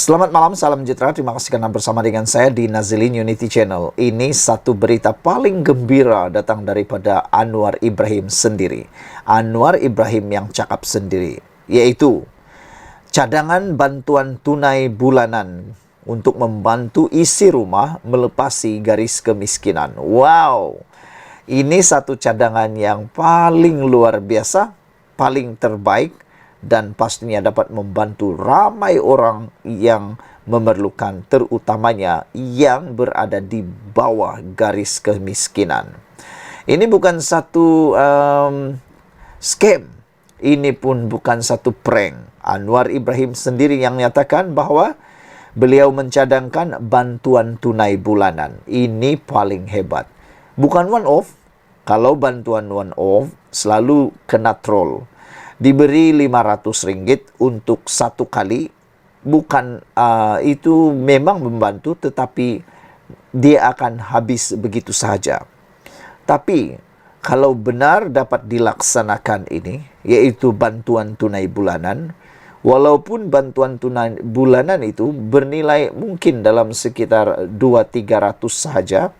Selamat malam, salam sejahtera. Terima kasih karena bersama dengan saya di Nazilin Unity Channel. Ini satu berita paling gembira datang daripada Anwar Ibrahim sendiri. Anwar Ibrahim yang cakap sendiri, yaitu cadangan bantuan tunai bulanan untuk membantu isi rumah melepasi garis kemiskinan. Wow, ini satu cadangan yang paling luar biasa, paling terbaik, dan pastinya dapat membantu ramai orang yang memerlukan, terutamanya yang berada di bawah garis kemiskinan. Ini bukan satu scam, ini pun bukan satu prank. Anwar Ibrahim sendiri yang menyatakan bahwa beliau mencadangkan bantuan tunai bulanan. Ini paling hebat. Bukan one off. Kalau bantuan one off selalu kena troll. Diberi RM500 untuk satu kali, bukan itu memang membantu, tetapi dia akan habis begitu saja. Tapi kalau benar dapat dilaksanakan ini, yaitu bantuan tunai bulanan, walaupun bantuan tunai bulanan itu bernilai mungkin dalam sekitar 200-300 saja,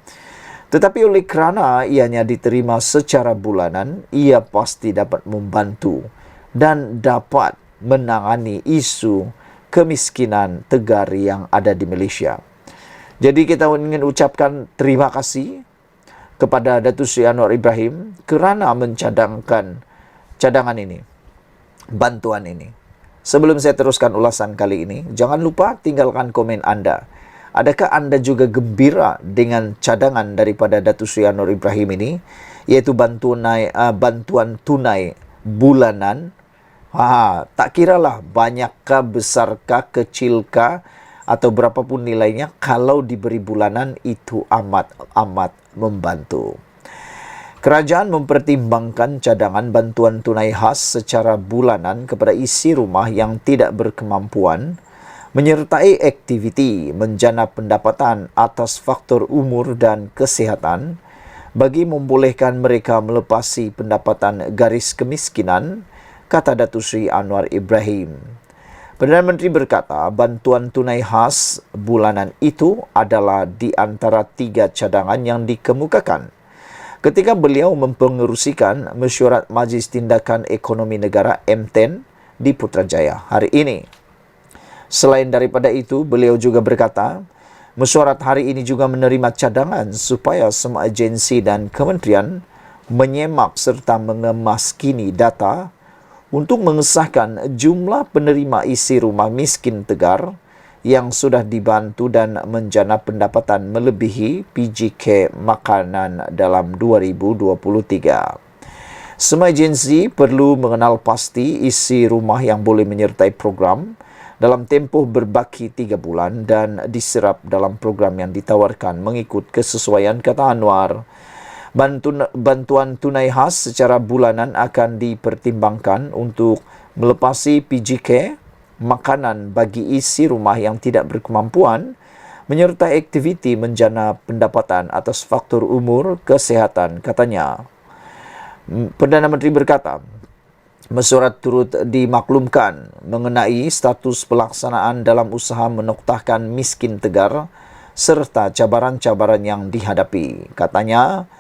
tetapi oleh kerana ianya diterima secara bulanan, ia pasti dapat membantu dan dapat menangani isu kemiskinan tegar yang ada di Malaysia. Jadi kita ingin ucapkan terima kasih kepada Datuk Seri Anwar Ibrahim kerana mencadangkan cadangan ini, bantuan ini. Sebelum saya teruskan ulasan kali ini, jangan lupa tinggalkan komen Anda. Adakah Anda juga gembira dengan cadangan daripada Datuk Seri Anwar Ibrahim ini, yaitu bantuan tunai bulanan? Tak kiralah banyakkah, besarkah, kecilkah, atau berapapun nilainya, kalau diberi bulanan itu amat membantu. Kerajaan mempertimbangkan cadangan bantuan tunai khas secara bulanan kepada isi rumah yang tidak berkemampuan, menyertai aktiviti menjana pendapatan atas faktor umur dan kesihatan bagi membolehkan mereka melepasi pendapatan garis kemiskinan, kata Datuk Seri Anwar Ibrahim. Perdana Menteri berkata bantuan tunai khas bulanan itu adalah di antara 3 cadangan yang dikemukakan ketika beliau mempengerusikan Mesyuarat Majlis Tindakan Ekonomi Negara M10 di Putrajaya hari ini. Selain daripada itu, beliau juga berkata mesyuarat hari ini juga menerima cadangan supaya semua agensi dan kementerian menyemak serta mengemaskini data untuk mengesahkan jumlah penerima isi rumah miskin tegar yang sudah dibantu dan menjana pendapatan melebihi PJK makanan dalam 2023. Semua agensi perlu mengenal pasti isi rumah yang boleh menyertai program dalam tempoh berbaki 3 bulan dan diserap dalam program yang ditawarkan mengikut kesesuaian, kata Anwar. Bantuan tunai khas secara bulanan akan dipertimbangkan untuk melepasi PJK makanan bagi isi rumah yang tidak berkemampuan, menyertai aktiviti menjana pendapatan atas faktor umur kesihatan, katanya. Perdana Menteri berkata, mesyuarat turut dimaklumkan mengenai status pelaksanaan dalam usaha menoktahkan miskin tegar serta cabaran-cabaran yang dihadapi. Katanya,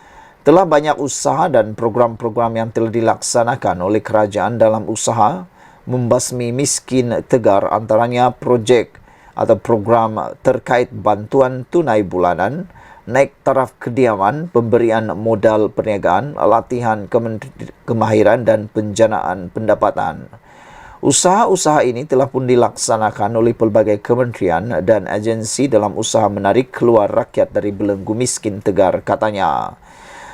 telah banyak usaha dan program-program yang telah dilaksanakan oleh kerajaan dalam usaha membasmi miskin tegar, antaranya projek atau program terkait bantuan tunai bulanan, naik taraf kediaman, pemberian modal perniagaan, latihan kemahiran dan penjanaan pendapatan. Usaha-usaha ini telah pun dilaksanakan oleh pelbagai kementerian dan agensi dalam usaha menarik keluar rakyat dari belenggu miskin tegar, katanya.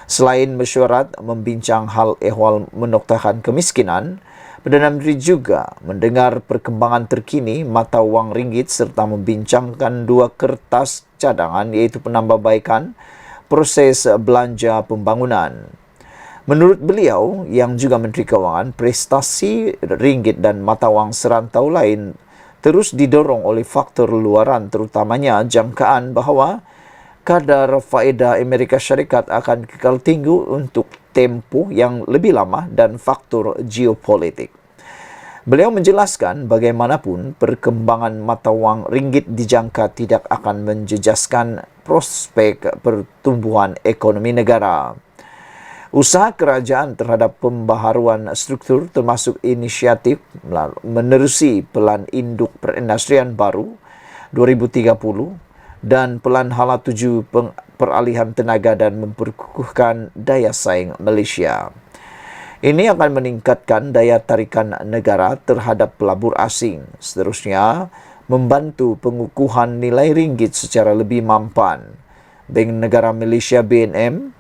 Selain mesyuarat membincang hal ehwal menoktahkan kemiskinan, Perdana Menteri juga mendengar perkembangan terkini mata wang ringgit serta membincangkan 2 kertas cadangan, iaitu penambahbaikan proses belanja pembangunan. Menurut beliau, yang juga Menteri Kewangan, prestasi ringgit dan mata wang serantau lain terus didorong oleh faktor luaran, terutamanya jangkaan bahawa kadar faedah Amerika Syarikat akan kekal tinggi untuk tempoh yang lebih lama dan faktor geopolitik. Beliau menjelaskan bagaimanapun perkembangan mata wang ringgit dijangka tidak akan menjejaskan prospek pertumbuhan ekonomi negara. Usaha kerajaan terhadap pembaharuan struktur termasuk inisiatif menerusi Pelan Induk Perindustrian Baru 2030 dan Pelan Hala 7 peralihan tenaga dan memperkukuhkan daya saing Malaysia. Ini akan meningkatkan daya tarikan negara terhadap pelabur asing. Seterusnya, membantu pengukuhan nilai ringgit secara lebih mampan. Bank Negara Malaysia BNM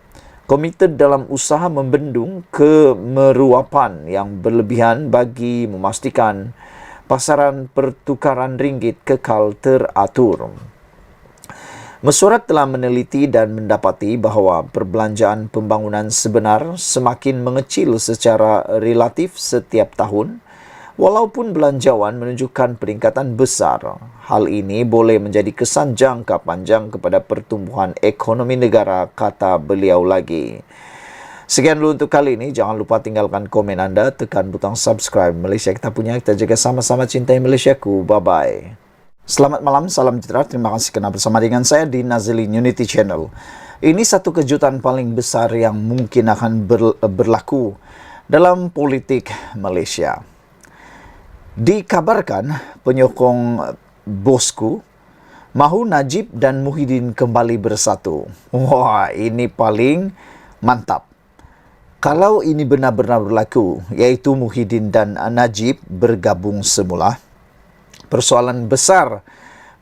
komited dalam usaha membendung kemeruapan yang berlebihan bagi memastikan pasaran pertukaran ringgit kekal teratur. Mesyuarat telah meneliti dan mendapati bahawa perbelanjaan pembangunan sebenar semakin mengecil secara relatif setiap tahun, walaupun belanjawan menunjukkan peningkatan besar. Hal ini boleh menjadi kesan jangka panjang kepada pertumbuhan ekonomi negara, kata beliau lagi. Sekian dulu untuk kali ini. Jangan lupa tinggalkan komen anda, tekan butang subscribe. Malaysia kita punya, kita jaga sama-sama cintai Malaysiaku. Bye-bye. Selamat malam, salam sejahtera. Terima kasih kerana bersama dengan saya di Nazilin Unity Channel. Ini satu kejutan paling besar yang mungkin akan berlaku dalam politik Malaysia. Dikabarkan penyokong bosku mahu Najib dan Muhyiddin kembali bersatu. Wah, ini paling mantap. Kalau ini benar-benar berlaku, iaitu Muhyiddin dan Najib bergabung semula, persoalan besar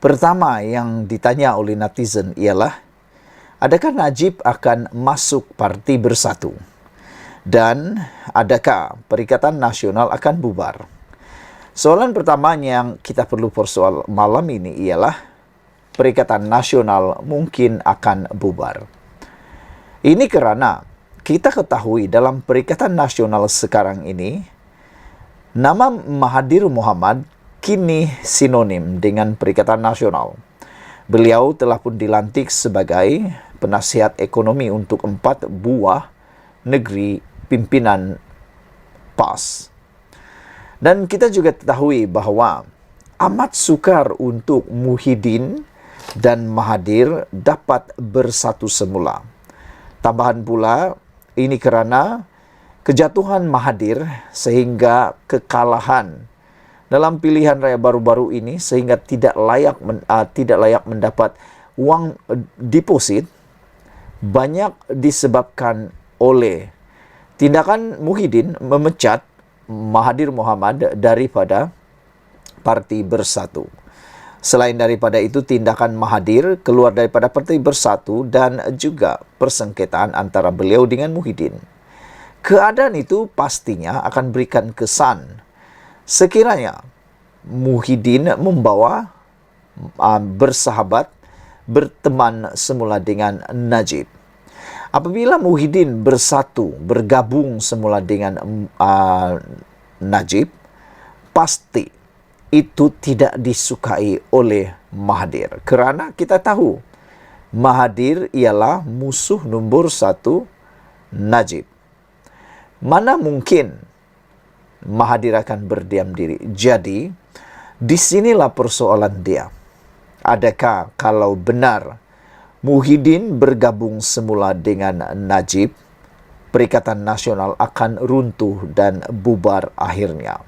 pertama yang ditanya oleh netizen ialah, adakah Najib akan masuk Parti Bersatu? Dan adakah Perikatan Nasional akan bubar? Soalan pertama yang kita perlu persoal malam ini ialah, Perikatan Nasional mungkin akan bubar. Ini kerana kita ketahui dalam Perikatan Nasional sekarang ini, nama Mahathir Mohamad kini sinonim dengan Perikatan Nasional. Beliau telah pun dilantik sebagai penasihat ekonomi untuk 4 buah negeri pimpinan PAS. Dan kita juga ketahui bahawa amat sukar untuk Muhyiddin dan Mahathir dapat bersatu semula. Tambahan pula, ini kerana kejatuhan Mahathir sehingga kekalahan dalam pilihan raya baru-baru ini sehingga tidak layak mendapat wang deposit banyak disebabkan oleh tindakan Muhyiddin memecat Mahathir Mohamad daripada Parti Bersatu. Selain daripada itu, tindakan Mahathir keluar daripada Parti Bersatu dan juga persengketaan antara beliau dengan Muhyiddin. Keadaan itu pastinya akan berikan kesan sekiranya Muhyiddin membawa bersahabat, berteman semula dengan Najib. Apabila Muhyiddin bergabung semula dengan Najib, pasti itu tidak disukai oleh Mahathir. Kerana kita tahu, Mahathir ialah musuh nombor 1 Najib. Mana mungkin Mahathir akan berdiam diri. Jadi, disinilah persoalan dia. Adakah kalau benar Muhyiddin bergabung semula dengan Najib, Perikatan Nasional akan runtuh dan bubar akhirnya?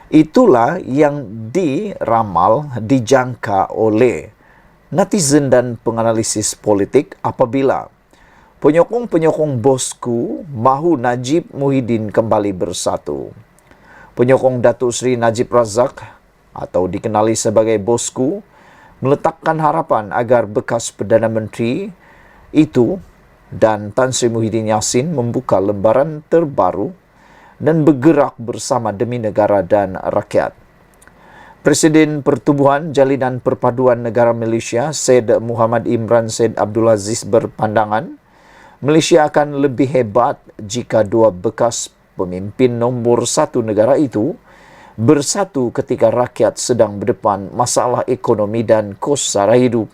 Itulah yang diramal, dijangka oleh netizen dan penganalisis politik apabila penyokong-penyokong bosku mahu Najib Muhyiddin kembali bersatu. Penyokong Datuk Seri Najib Razak atau dikenali sebagai bosku meletakkan harapan agar bekas Perdana Menteri itu dan Tan Sri Muhyiddin Yassin membuka lembaran terbaru dan bergerak bersama demi negara dan rakyat. Presiden Pertubuhan Jalinan Perpaduan Negara Malaysia, Syed Muhammad Imran Syed Abdul Aziz berpandangan, Malaysia akan lebih hebat jika dua bekas pemimpin nombor 1 negara itu bersatu ketika rakyat sedang berdepan masalah ekonomi dan kos sara hidup.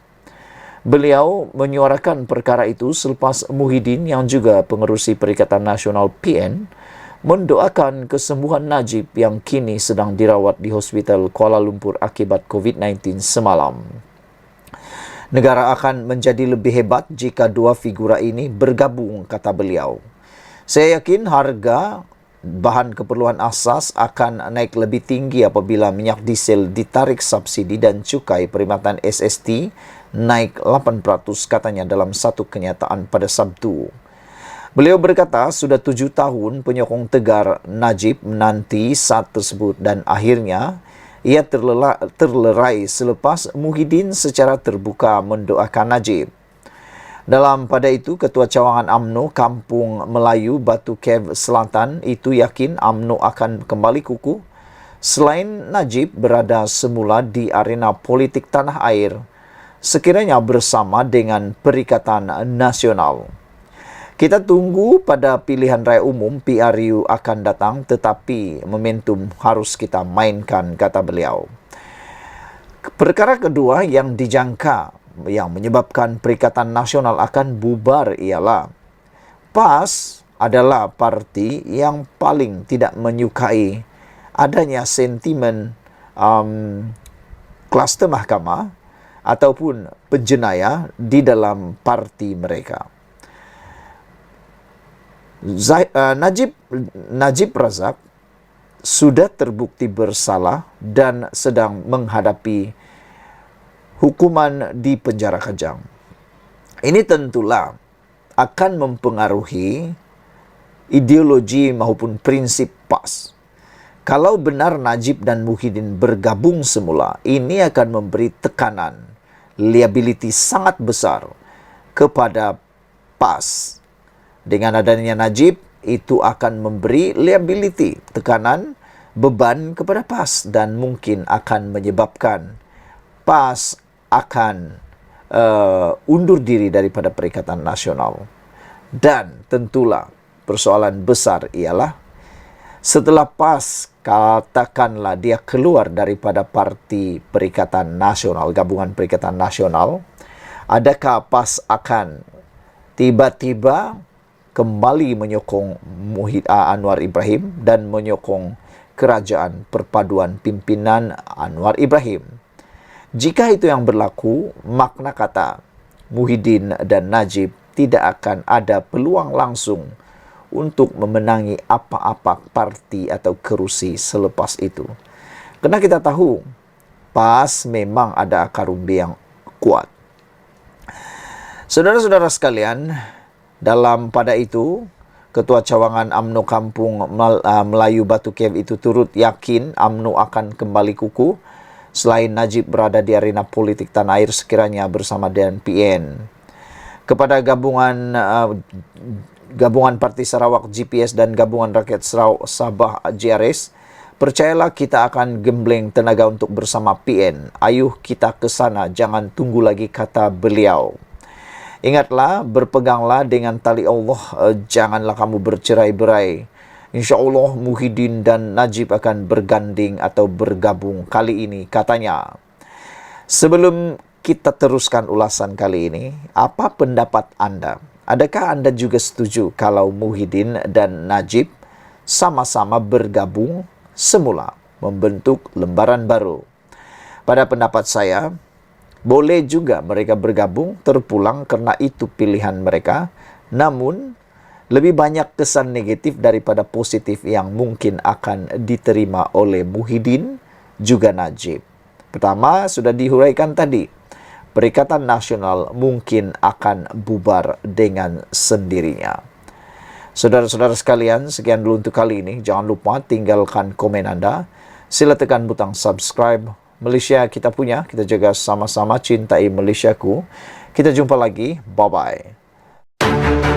Beliau menyuarakan perkara itu selepas Muhyiddin yang juga pengerusi Perikatan Nasional PN mendoakan kesembuhan Najib yang kini sedang dirawat di Hospital Kuala Lumpur akibat COVID-19 semalam. Negara akan menjadi lebih hebat jika dua figura ini bergabung, kata beliau. Saya yakin harga bahan keperluan asas akan naik lebih tinggi apabila minyak diesel ditarik subsidi dan cukai perkhidmatan SST naik 8%, katanya dalam satu kenyataan pada Sabtu. Beliau berkata sudah 7 tahun penyokong tegar Najib menanti saat tersebut dan akhirnya ia terlerai selepas Muhyiddin secara terbuka mendoakan Najib. Dalam pada itu, Ketua Cawangan UMNO Kampung Melayu Batu Cave Selatan itu yakin UMNO akan kembali kukuh selain Najib berada semula di arena politik tanah air, sekiranya bersama dengan Perikatan Nasional. Kita tunggu pada pilihan raya umum PRU akan datang, tetapi momentum harus kita mainkan, kata beliau. Perkara kedua yang dijangka yang menyebabkan Perikatan Nasional akan bubar ialah PAS adalah parti yang paling tidak menyukai adanya sentimen kluster mahkamah ataupun penjenayah di dalam parti mereka. Najib Razak sudah terbukti bersalah dan sedang menghadapi hukuman di penjara Kajang. Ini tentulah akan mempengaruhi ideologi maupun prinsip PAS. Kalau benar Najib dan Muhyiddin bergabung semula, ini akan memberi tekanan liability sangat besar kepada PAS. Dengan adanya Najib, itu akan memberi liability, tekanan, beban kepada PAS dan mungkin akan menyebabkan PAS akan undur diri daripada Perikatan Nasional. Dan tentulah persoalan besar ialah setelah PAS katakanlah dia keluar daripada parti Perikatan Nasional, gabungan Perikatan Nasional, adakah PAS akan tiba-tiba kembali menyokong Anwar Ibrahim dan menyokong kerajaan perpaduan pimpinan Anwar Ibrahim? Jika itu yang berlaku, makna kata Muhyiddin dan Najib tidak akan ada peluang langsung untuk memenangi apa-apa parti atau kerusi selepas itu. Karena kita tahu PAS memang ada akar umbi yang kuat. Saudara-saudara sekalian, dalam pada itu, Ketua Cawangan UMNO Kampung Melayu Batu Cave itu turut yakin UMNO akan kembali kukuh selain Najib berada di arena politik tanah air sekiranya bersama dengan PN. Kepada gabungan Parti Sarawak GPS dan Gabungan Rakyat Sabah GRS, percayalah kita akan gembleng tenaga untuk bersama PN. Ayuh kita ke sana, jangan tunggu lagi, kata beliau. Ingatlah, berpeganglah dengan tali Allah, janganlah kamu bercerai-berai. InsyaAllah Muhyiddin dan Najib akan berganding atau bergabung kali ini, katanya. Sebelum kita teruskan ulasan kali ini, apa pendapat Anda? Adakah Anda juga setuju kalau Muhyiddin dan Najib sama-sama bergabung semula membentuk lembaran baru? Pada pendapat saya, boleh juga mereka bergabung terpulang karena itu pilihan mereka, namun lebih banyak kesan negatif daripada positif yang mungkin akan diterima oleh Muhyiddin juga Najib. Pertama, sudah dihuraikan tadi, Perikatan Nasional mungkin akan bubar dengan sendirinya. Saudara-saudara sekalian, sekian dulu untuk kali ini. Jangan lupa tinggalkan komen Anda. Sila tekan butang subscribe. Malaysia kita punya, kita jaga sama-sama, cintai Malaysiaku. Kita jumpa lagi. Bye-bye.